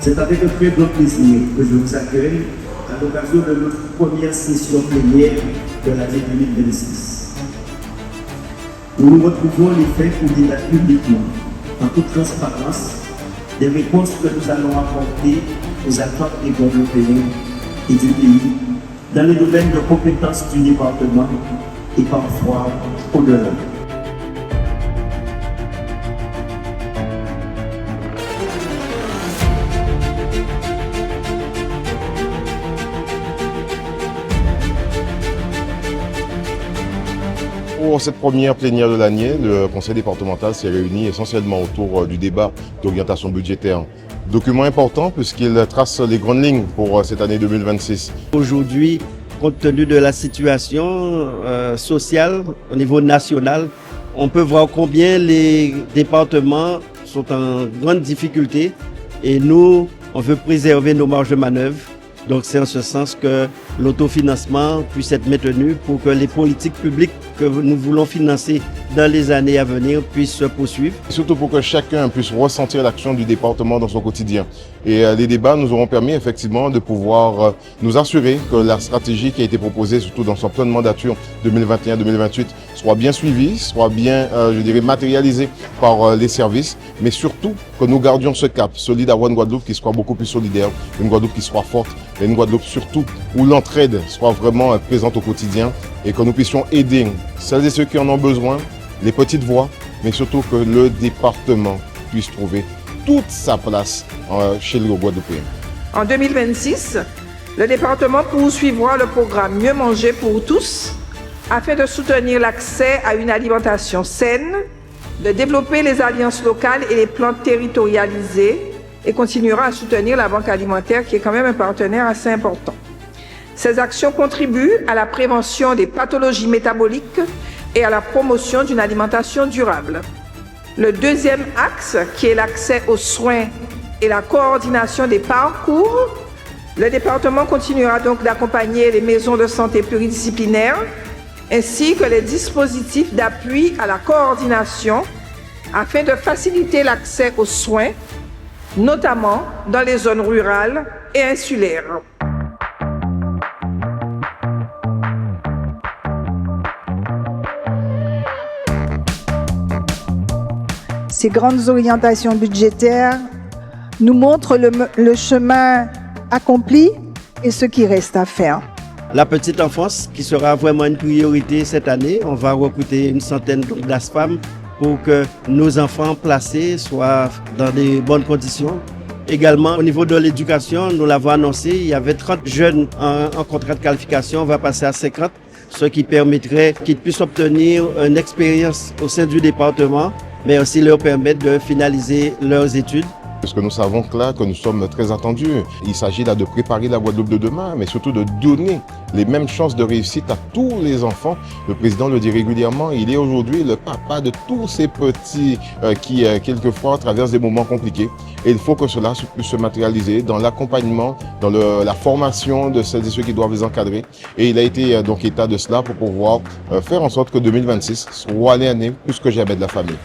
C'est avec un très grand plaisir que je vous accueille à l'occasion de notre première session plénière de l'année 2026. Nous nous retrouvons en effet pour débattre publiquement, en toute transparence, des réponses que nous allons apporter aux attentes des Guadeloupéens et du pays dans les domaines de compétences du département et parfois au-delà. Pour cette première plénière de l'année, le Conseil départemental s'est réuni essentiellement autour du débat d'orientation budgétaire. Document important puisqu'il trace les grandes lignes pour cette année 2026. Aujourd'hui, compte tenu de la situation sociale au niveau national, on peut voir combien les départements sont en grande difficulté et nous, on veut préserver nos marges de manœuvre. Donc c'est en ce sens que l'autofinancement puisse être maintenu pour que les politiques publiques que nous voulons financer dans les années à venir puissent se poursuivre. Surtout pour que chacun puisse ressentir l'action du département dans son quotidien. Et les débats nous auront permis effectivement de pouvoir nous assurer que la stratégie qui a été proposée, surtout dans son plan de mandature 2021-2028, soit bien suivie, soit bien, matérialisée par les services, mais surtout que nous gardions ce cap, celui d'avoir une Guadeloupe qui soit beaucoup plus solidaire, une Guadeloupe qui soit forte, et une Guadeloupe surtout où l'entraide soit vraiment présente au quotidien et que nous puissions aider celles et ceux qui en ont besoin, les petites voix, mais surtout que le département puisse trouver toute sa place chez les Guadeloupéens. En 2026, le département poursuivra le programme Mieux manger pour tous afin de soutenir l'accès à une alimentation saine, de développer les alliances locales et les plans territorialisés et continuera à soutenir la Banque alimentaire qui est quand même un partenaire assez important. Ces actions contribuent à la prévention des pathologies métaboliques et à la promotion d'une alimentation durable. Le deuxième axe, qui est l'accès aux soins et la coordination des parcours, le département continuera donc d'accompagner les maisons de santé pluridisciplinaires ainsi que les dispositifs d'appui à la coordination afin de faciliter l'accès aux soins, notamment dans les zones rurales et insulaires. Ces grandes orientations budgétaires nous montrent le chemin accompli et ce qui reste à faire. La petite enfance qui sera vraiment une priorité cette année. On va recruter une centaine d'ASFAM pour que nos enfants placés soient dans de bonnes conditions. Également, au niveau de l'éducation, nous l'avons annoncé, il y avait 30 jeunes en contrat de qualification, on va passer à 50, ce qui permettrait qu'ils puissent obtenir une expérience au sein du département, mais aussi leur permettre de finaliser leurs études. Parce que nous savons que là, que nous sommes très attendus. Il s'agit là de préparer la Guadeloupe de demain, mais surtout de donner les mêmes chances de réussite à tous les enfants. Le président le dit régulièrement, il est aujourd'hui le papa de tous ces petits qui, quelquefois, traversent des moments compliqués. Et il faut que cela puisse se matérialiser dans l'accompagnement, dans la formation de celles et ceux qui doivent les encadrer. Et il a été donc état de cela pour pouvoir faire en sorte que 2026 soit l'année plus que jamais de la famille.